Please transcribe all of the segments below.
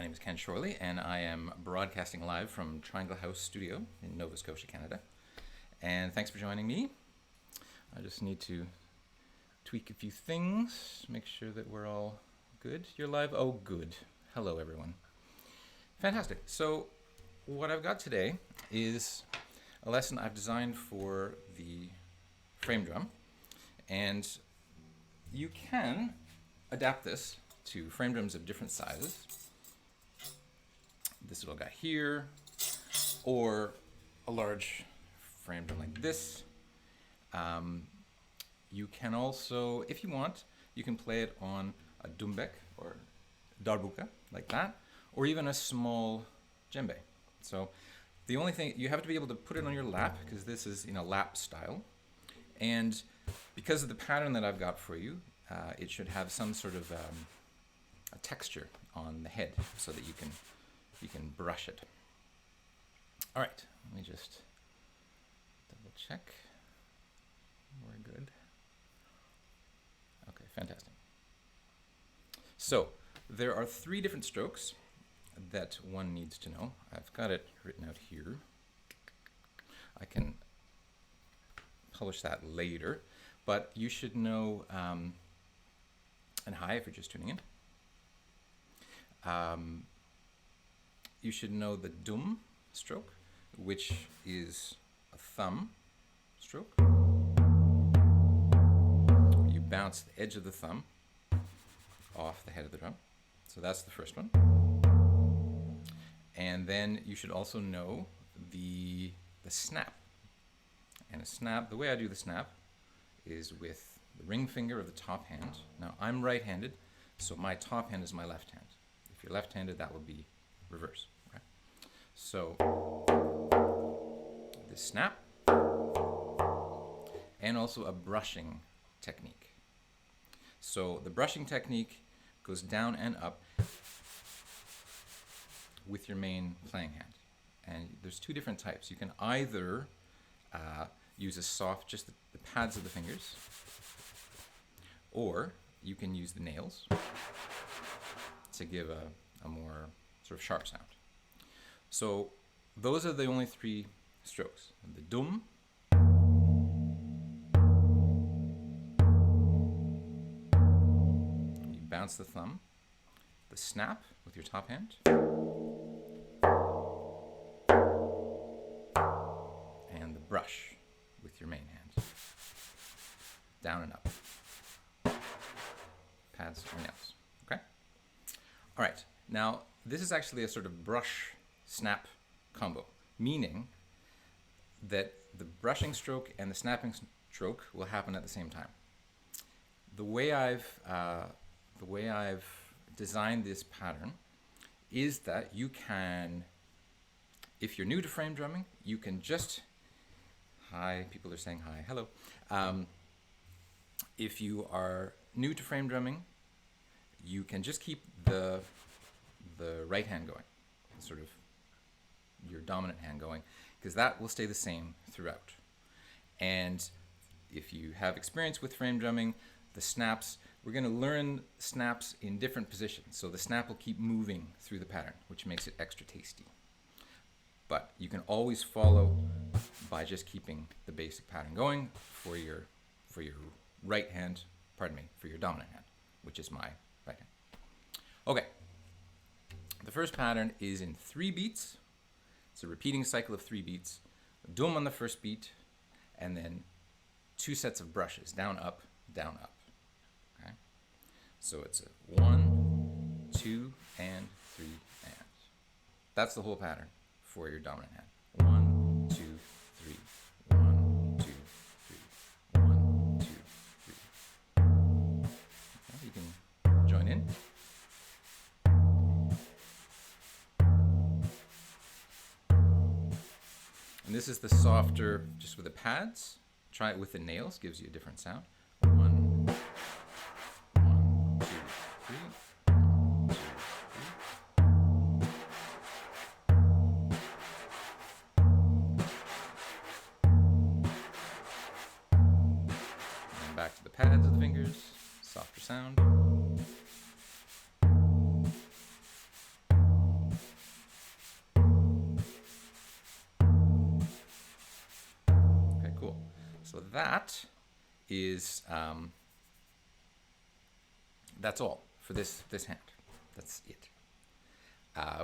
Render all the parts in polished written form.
name is Ken Shorley, and I am broadcasting live from Triangle House Studio in Nova Scotia, Canada. And thanks for joining me. I just need to tweak a few things, make sure that we're all good. You're live? Oh, good. Hello, everyone. Fantastic. So what I've got today is a lesson I've designed for the frame drum. And you can adapt this to frame drums of different sizes. This little guy here, or a large frame drum like this. You can also, if you want, you can play it on a dumbek or darbuka like that, or even a small djembe. So the only thing, you have to be able to put it on your lap, because this is in a lap style. And because of the pattern that I've got for you, it should have some sort of a texture on the head so that you can brush it. All right, let me just double check. We're good. Okay, fantastic. So there are 3 different strokes that one needs to know. I've got it written out here. I can publish that later, but you should know, and hi if you're just tuning in. You should know the dum stroke, which is a thumb stroke. You bounce the edge of the thumb off the head of the drum. So that's the first one. And then you should also know the snap. And a snap, the way I do the snap is with the ring finger of the top hand. Now I'm right-handed, so my top hand is my left hand. If you're left-handed, that would be reverse. Right? So the snap, and also a brushing technique. So the brushing technique goes down and up with your main playing hand. And there's 2 different types. You can either use a soft, just the pads of the fingers, or you can use the nails to give a more sort of sharp sound. So those are the only 3 strokes. The dum, you bounce the thumb, the snap with your top hand, and the brush with your main hand. Down and up. Pads or nails. Okay? All right. Now, this is actually a sort of brush-snap combo, meaning that the brushing stroke and the snapping stroke will happen at the same time. The way I've designed this pattern is that you can, if you're new to frame drumming, you can just, hi, people are saying hi, hello. If you are new to frame drumming, you can just keep the right hand going, sort of your dominant hand going, because that will stay the same throughout. And if you have experience with frame drumming, the snaps, we're going to learn snaps in different positions. So the snap will keep moving through the pattern, which makes it extra tasty. But you can always follow by just keeping the basic pattern going for your right hand, for your dominant hand, which is my right hand. Okay. The first pattern is in 3 beats. It's a repeating cycle of 3 beats. Dum on the first beat, and then 2 sets of brushes, down, up, down, up. Okay? So it's a 1, 2, and 3, and. That's the whole pattern for your dominant hand. 1, 2, 3. 1, 2, 3. 1, 2, 3. Okay, you can join in. And this is the softer, just with the pads. Try it with the nails, gives you a different sound. 1, 1, 2, 3. 1, 2, 3. And back to the pads of the fingers, softer sound. that is that's all for this hand. That's it.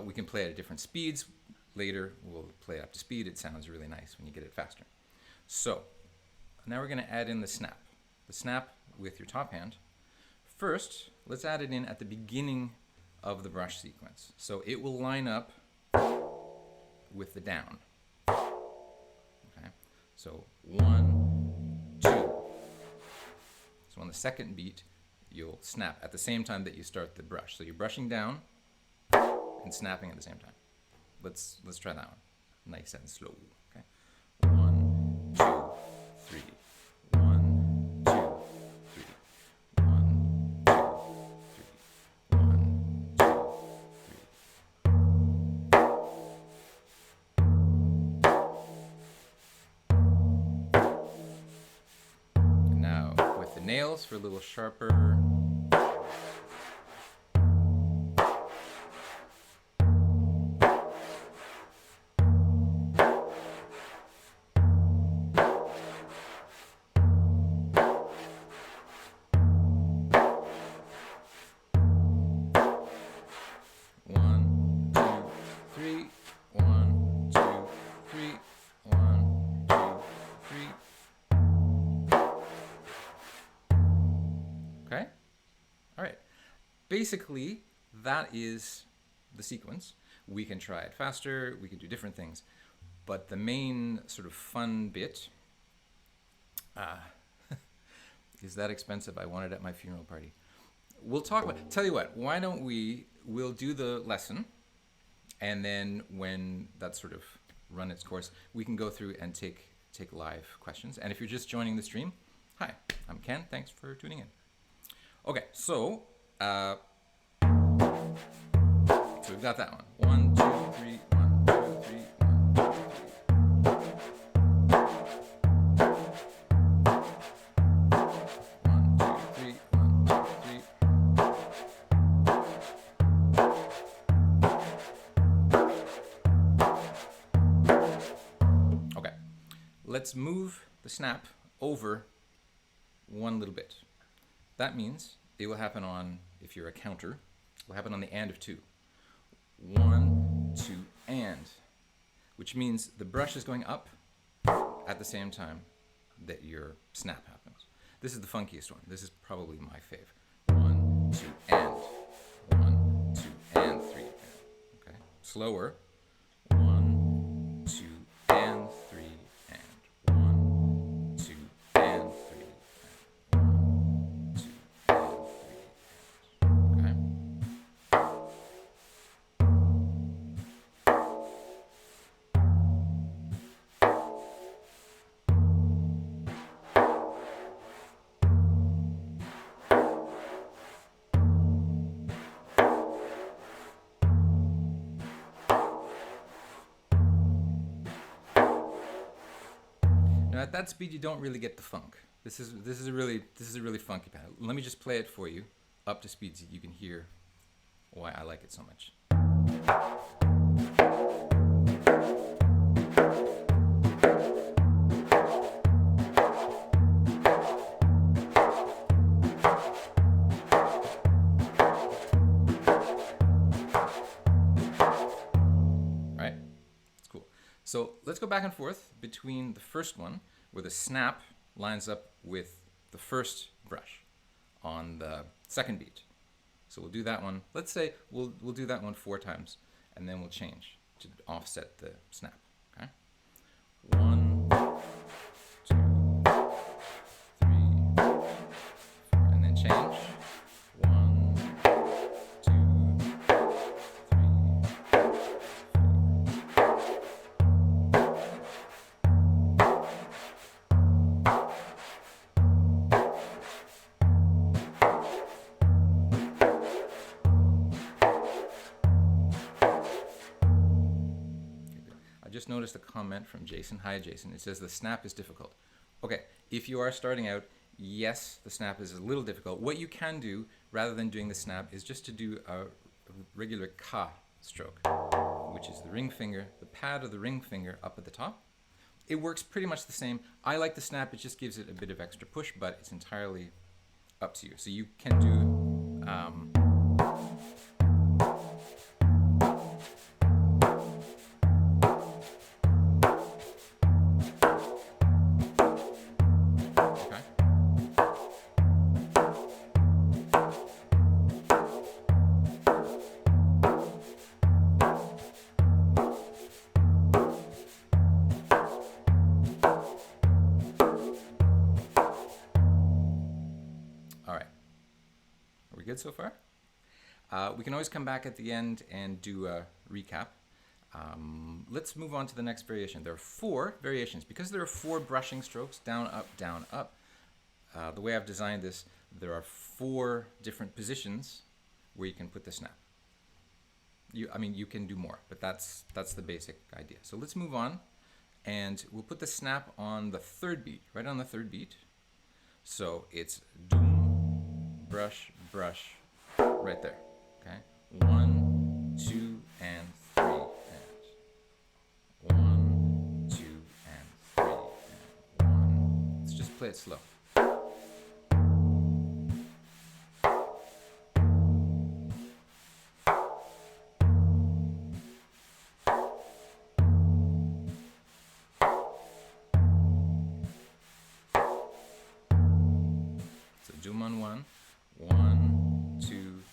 We can play it at different speeds. Later, we'll play it up to speed. It sounds really nice when you get it faster. So now we're going to add in the snap. The snap with your top hand. First, let's add it in at the beginning of the brush sequence. So it will line up with the down. Okay. So 1, 2. So on the second beat, you'll snap at the same time that you start the brush. So you're brushing down and snapping at the same time. Let's try that one. Nice and slow. Okay. 1, 2, 3. 1, 2, 3. 1, 2, 3. 1, 2, 3. Now with the nails for a little sharper. Okay? All right. Basically, that is the sequence. We can try it faster, we can do different things, but the main sort of fun bit is that expensive. I want it at my funeral party. We'll talk about, tell you what, why don't we'll do the lesson, and then when that's sort of run its course, we can go through and take live questions. And if you're just joining the stream, hi, I'm Ken, thanks for tuning in. Okay, so we've got that one. 1, 2, 3, 1, 2, 3, 1, 2, 3. 1, 2, 3, 1, 2, 3. Okay, let's move the snap over one little bit. That means it will happen on, if you're a counter, it will happen on the and of 2. 1, 2, and, which means the brush is going up at the same time that your snap happens. This is the funkiest one. This is probably my fave. 1, 2, and. 1, 2, and 3. Okay. Slower. 1, 2, and 3, and. 1, 2, and 3, and. 1, 2, and 3, and. Okay. Now at that speed, you don't really get the funk. This is a really funky pattern. Let me just play it for you up to speed so you can hear why I like it so much. Right? It's cool. So let's go back and forth between the first one, where the snap lines up with the first brush on the second beat. So we'll do that one. Let's say we'll do that one 4 times, and then we'll change to offset the snap. Okay. 1, 2, 3, 4, and then change. 1, 2, 3, 4. Just noticed a comment from Jason. Hi, Jason. It says the snap is difficult. Okay, if you are starting out, yes, the snap is a little difficult. What you can do, rather than doing the snap, is just to do a regular ka stroke, which is the ring finger, the pad of the ring finger up at the top, it works pretty much the same. I like the snap, it just gives it a bit of extra push, but it's entirely up to you. So you can do okay. All right. Are we good so far? We can always come back at the end and do a recap. Let's move on to the next variation. There are 4 variations. Because there are 4 brushing strokes, down, up, the way I've designed this, there are 4 different positions where you can put the snap. I mean, you can do more, but that's the basic idea. So let's move on, and we'll put the snap on the 3rd beat, right on the 3rd beat. So it's doom, brush, brush, right there. Okay, 1, 2, and 3, and 1, 2, and 3, and 1. Let's just play it slow. So doom on 1, 1, 2,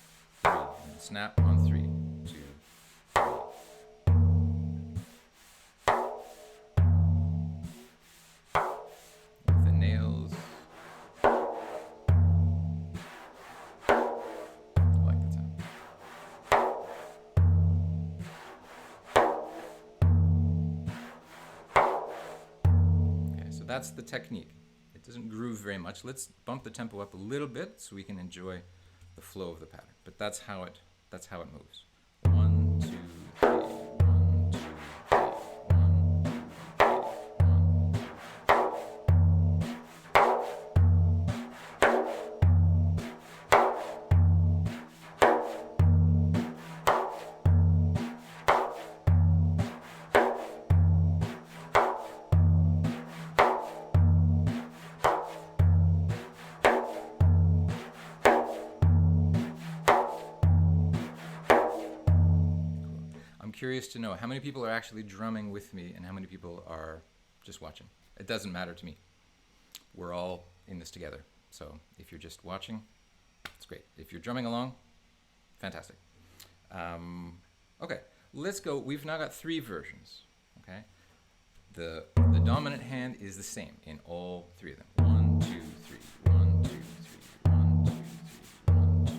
3, and snap on 3, 2, 3. With the nails. I like that sound. Okay, so that's the technique. It doesn't groove very much. Let's bump the tempo up a little bit so we can enjoy the flow of the pattern. But that's how it moves. 1, 2, 3, 1, 2, 3, 1, 2, 3, 1. I'm curious to know how many people are actually drumming with me and how many people are just watching. It doesn't matter to me. We're all in this together. So if you're just watching, it's great. If you're drumming along, fantastic. Okay, let's go. We've now got 3 versions. Okay, the dominant hand is the same in all 3 of them. 1, 2, 3, 1, 2, 3, 1, 2, 3, 1, 2,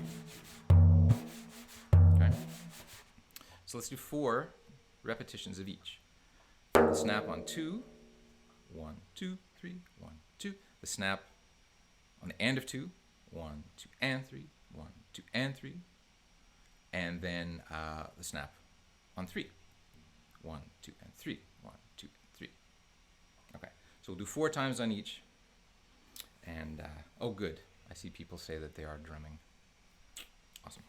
3. Okay. So let's do 4 repetitions of each. The snap on 2, 1, 2, 3, 1, 2. The snap on the end of 2, 1, 2, and 3, 1, 2, and 3. And then the snap on 3, 1, 2, and 3, 1, 2, and 3. Okay, so we'll do 4 times on each. And, oh good, I see people say that they are drumming. Awesome.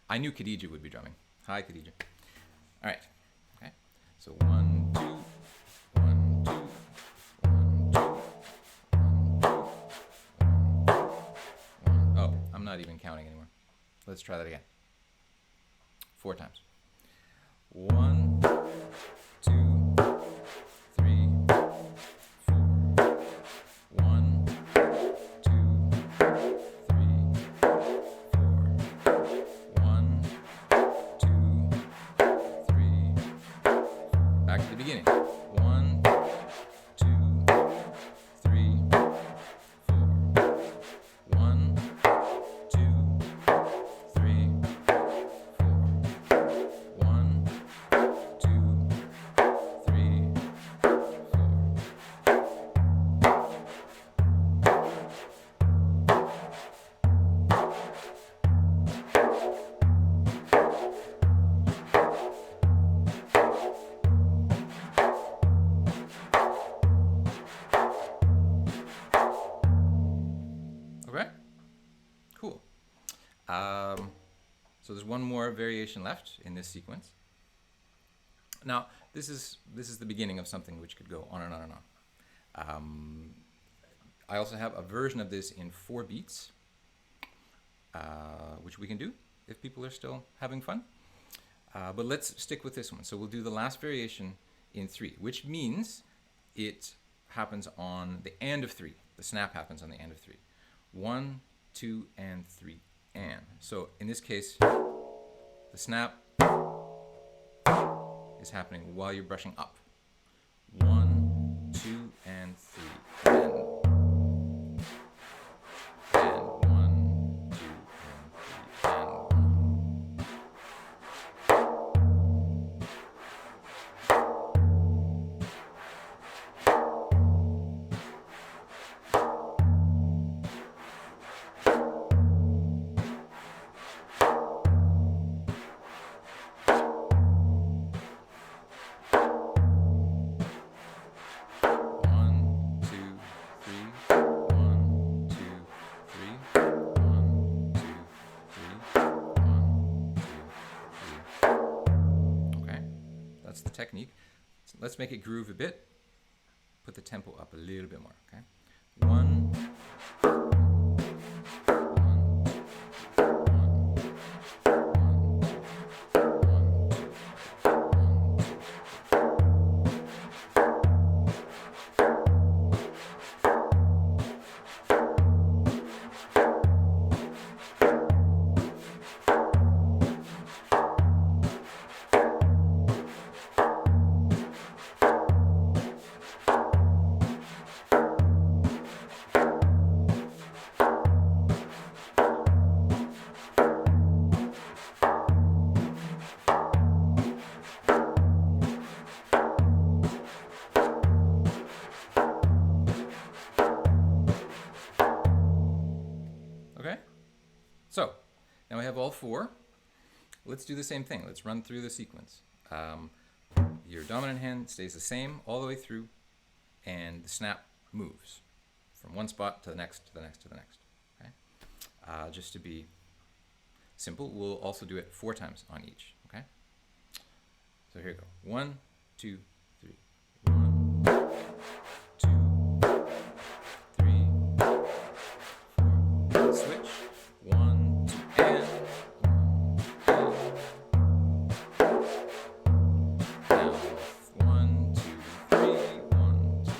I knew Khadija would be drumming. Hi, Khadija. All right. Okay. So 1, 2, 1, 2, 1, 2, 1, 2, 1, 2, 1. Oh, I'm not even counting anymore. Let's try that again. 4 times. 1, 2, 3, 4. 1, 2, 3, 4. 1, 2, 3, 4. Back to the beginning. 1, 2, 3, 4. 1, 2, 3, 4. 1, 2, 3, 4. Okay, cool. So there's one more variation left in this sequence. Now, this is the beginning of something which could go on and on and on. I also have a version of this in 4 beats, which we can do if people are still having fun. But let's stick with this one. So we'll do the last variation in 3, which means it happens on the end of 3. The snap happens on the end of 3. 1, 2, and 3, and. So in this case, the snap is happening while you're brushing up. 1, 2, and 3, and 1, 2, and 3, and 1. That's the technique. So let's make it groove a bit. Put the tempo up a little bit more, okay? 1, okay? So, now we have all 4. Let's do the same thing. Let's run through the sequence. Your dominant hand stays the same all the way through, and the snap moves from one spot to the next, to the next, to the next. Okay? Just to be simple, we'll also do it 4 times on each. Okay? So here we go. 1, 2, 3. 1, 2, 3, 4. Switch. 1, 2, and. Now, 1, 2, 3. 1, 2, 3.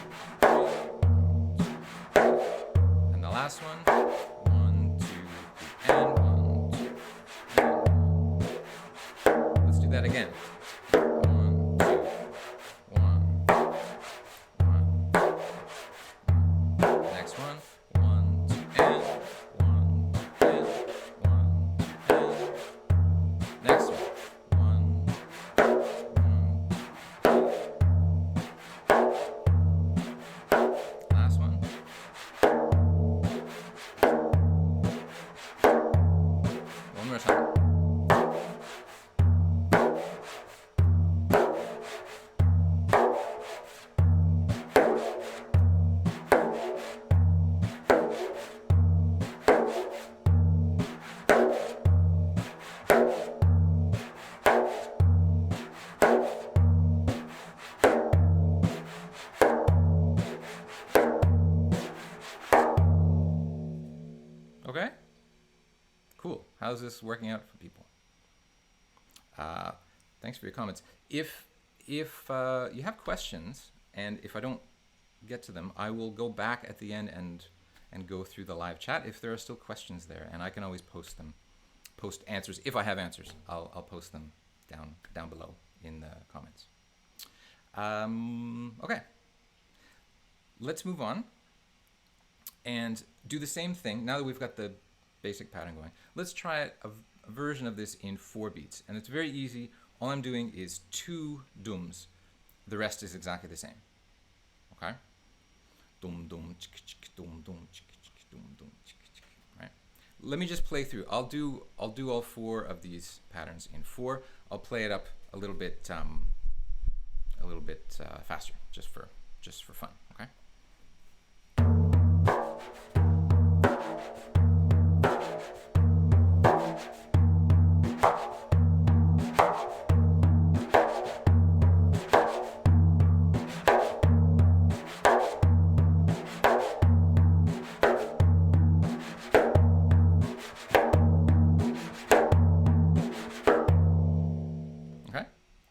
And the last one. 1, 2, 3, and 1, 2, and. Let's do that again. 1, 2, 1, 1. Next one. 1, 2, and 1, 2, and 1, 2, and. Next one. 1, 1. Last one. One more time. Okay? Cool. How's this working out for people? Thanks for your comments. If you have questions, and if I don't get to them, I will go back at the end and go through the live chat if there are still questions there, and I can always post answers. If I have answers, I'll post them down below in the comments. Okay. Let's move on and do the same thing. Now that we've got the basic pattern going, let's try a version of this in 4 beats. And it's very easy. All I'm doing is 2 dums. The rest is exactly the same. Okay? Dum dum chik chik dum dum chik chik dum dum chik chik. Right? Let me just play through. I'll do all 4 of these patterns in 4. I'll play it up a little bit faster, just for fun. Okay?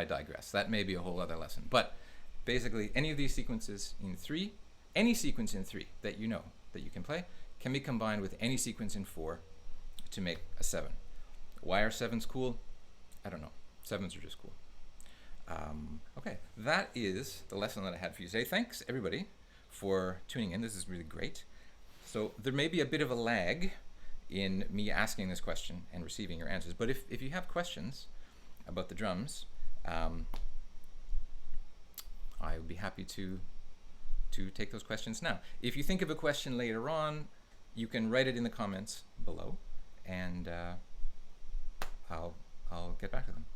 I digress. That may be a whole other lesson. But basically, any of these sequences in 3, any sequence in 3 that you know that you can play, can be combined with any sequence in 4 to make a 7. Why are 7s cool? I don't know. 7s are just cool. Okay, that is the lesson that I had for you today. Thanks, everybody, for tuning in. This is really great. So there may be a bit of a lag in me asking this question and receiving your answers. But if you have questions about the drums, I would be happy to take those questions now. If you think of a question later on, you can write it in the comments below, and I'll get back to them.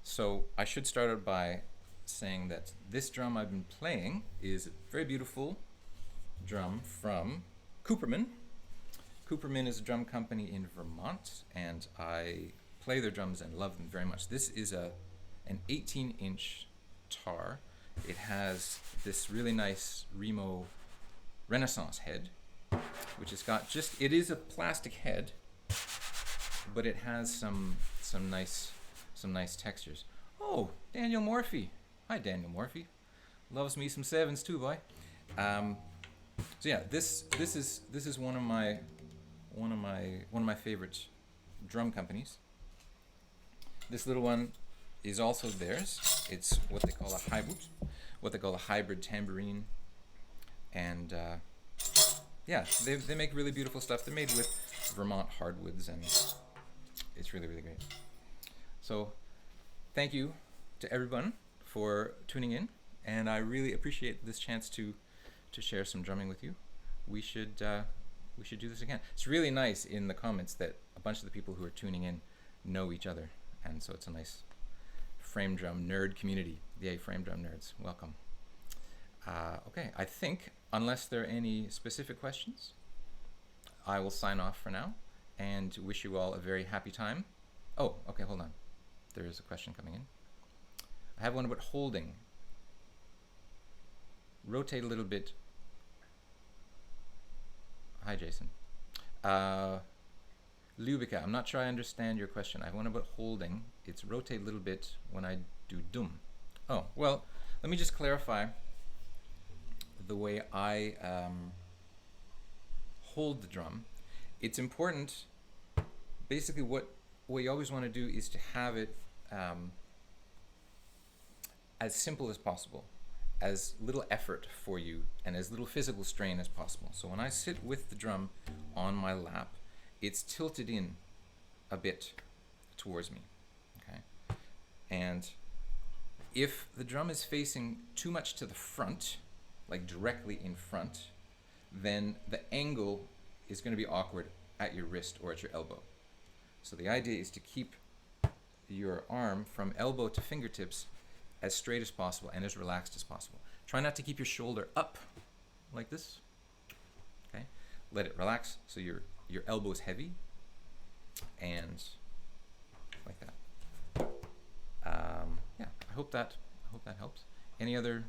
So I should start out by saying that this drum I've been playing is a very beautiful drum from Cooperman. Cooperman is a drum company in Vermont, and I play their drums and love them very much. This is an 18-inch tar. It has this really nice Remo Renaissance head, which has got it is a plastic head, but it has some nice textures. Oh, Daniel Morphy. Hi, Daniel Morphy. Loves me some 7s too, boy. So yeah, this is one of my favorite drum companies. This little one is also theirs. It's what they call a hybrid tambourine, and yeah, they make really beautiful stuff. They're made with Vermont hardwoods, and it's really, really great. So thank you to everyone for tuning in, and I really appreciate this chance to share some drumming with you. We should do this again. It's really nice in the comments that a bunch of the people who are tuning in know each other, and so it's a nice frame drum nerd community. Yay, frame drum nerds, welcome. Okay, I think, unless there are any specific questions, I will sign off for now and wish you all a very happy time. Oh, okay, hold on. There is a question coming in. I have one about holding. Rotate a little bit. Hi, Jason. Lubica, I'm not sure I understand your question. I have one about holding. It's rotate a little bit when I do dum. Oh, well, let me just clarify the way I hold the drum. It's important, basically what you always want to do is to have it as simple as possible, as little effort for you, and as little physical strain as possible. So when I sit with the drum on my lap, it's tilted in a bit towards me, okay? And if the drum is facing too much to the front, like directly in front, then the angle is going to be awkward at your wrist or at your elbow. So the idea is to keep your arm from elbow to fingertips as straight as possible and as relaxed as possible. Try not to keep your shoulder up like this, okay? Let it relax so your elbow is heavy, and like that. Yeah, I hope that helps. Any other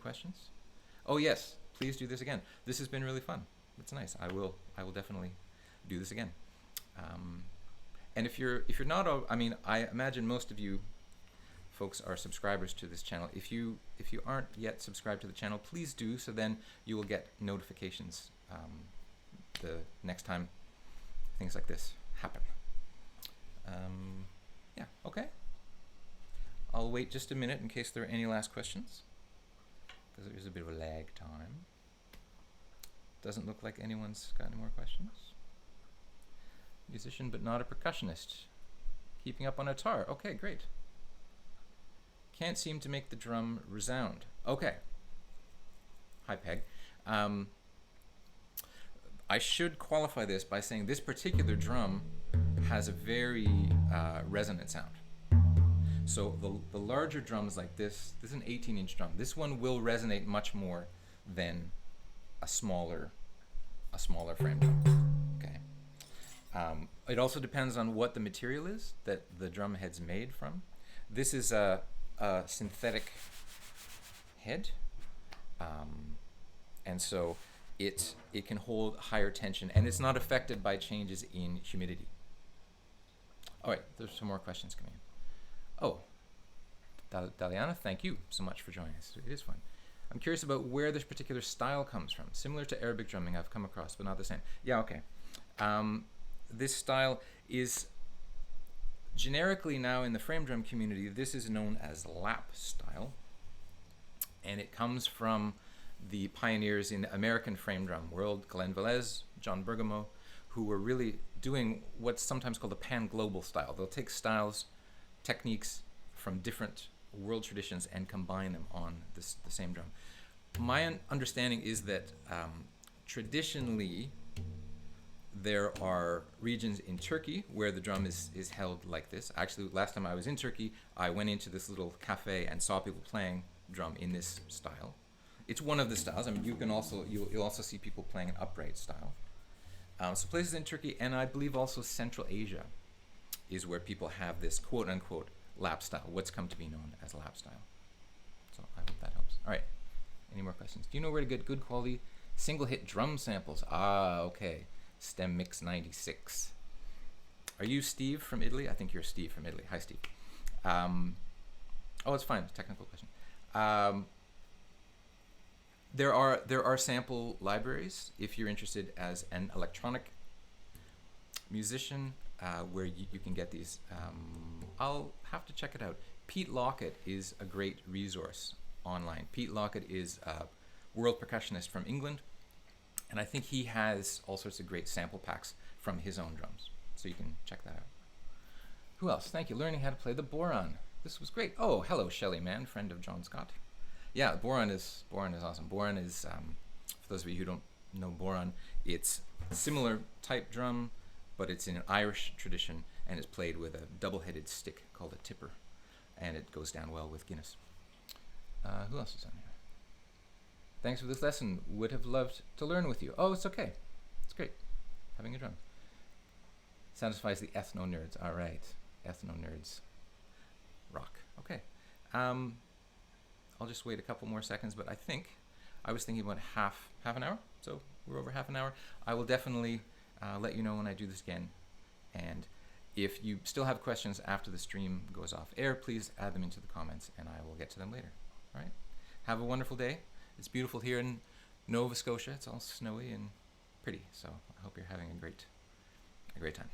questions? Oh yes, please do this again. This has been really fun. It's nice. I will definitely do this again. And if you're not, I mean, I imagine most of you folks are subscribers to this channel. If you aren't yet subscribed to the channel, please do, so then you will get notifications the next time things like this happen. Yeah, okay. I'll wait just a minute in case there are any last questions, because there is a bit of a lag time. Doesn't look like anyone's got any more questions. Musician but not a percussionist. Keeping up on a tar. Okay, great. Can't seem to make the drum resound. Okay. Hi, Peg. I should qualify this by saying this particular drum has a very resonant sound. So the larger drums like this is an 18-inch drum. This one will resonate much more than a smaller frame drum. Okay. It also depends on what the material is that the drum head's made from. This is a synthetic head, and so it can hold higher tension, and it's not affected by changes in humidity. All right, there's some more questions coming in. Oh, Daliana, thank you so much for joining us. It is fun. I'm curious about where this particular style comes from. Similar to Arabic drumming I've come across, but not the same. Yeah, okay. This style is generically now in the frame drum community, this is known as lap style. And it comes from the pioneers in the American frame drum world, Glenn Velez, John Bergamo, who were really doing what's sometimes called a pan-global style. They'll take styles, techniques from different world traditions and combine them on the same drum. My understanding is that traditionally there are regions in Turkey where the drum is held like this. Actually, last time I was in Turkey, I went into this little cafe and saw people playing drum in this style. It's one of the styles. I mean, you can also you'll also see people playing an upright style. So places in Turkey and I believe also Central Asia is where people have this quote unquote lap style, what's come to be known as lap style. So I hope that helps. All right, any more questions? Do you know where to get good quality single hit drum samples? Ah, okay. STEM Mix 96. Are you Steve from Italy? I think you're Steve from Italy. Hi, Steve. Oh, it's fine. Technical question. There are sample libraries if you're interested as an electronic musician where you can get these. I'll have to check it out. Pete Lockett is a great resource online. Pete Lockett is a world percussionist from England, and I think he has all sorts of great sample packs from his own drums. So you can check that out. Who else? Thank you. Learning how to play the boron. This was great. Oh, hello, Shelley Mann, friend of John Scott. Yeah, boron is awesome. Boron is, for those of you who don't know boron, it's a similar type drum, but it's in an Irish tradition, and it's played with a double-headed stick called a tipper, and it goes down well with Guinness. Who else is on here? Thanks for this lesson. Would have loved to learn with you. Oh, it's okay. It's great. Having a drum. Satisfies the ethno-nerds. All right. Ethno-nerds. Rock. Okay. I'll just wait a couple more seconds, but I think I was thinking about half an hour. So we're over half an hour. I will definitely let you know when I do this again. And if you still have questions after the stream goes off air, please add them into the comments and I will get to them later. All right. Have a wonderful day. It's beautiful here in Nova Scotia. It's all snowy and pretty. So I hope you're having a great time.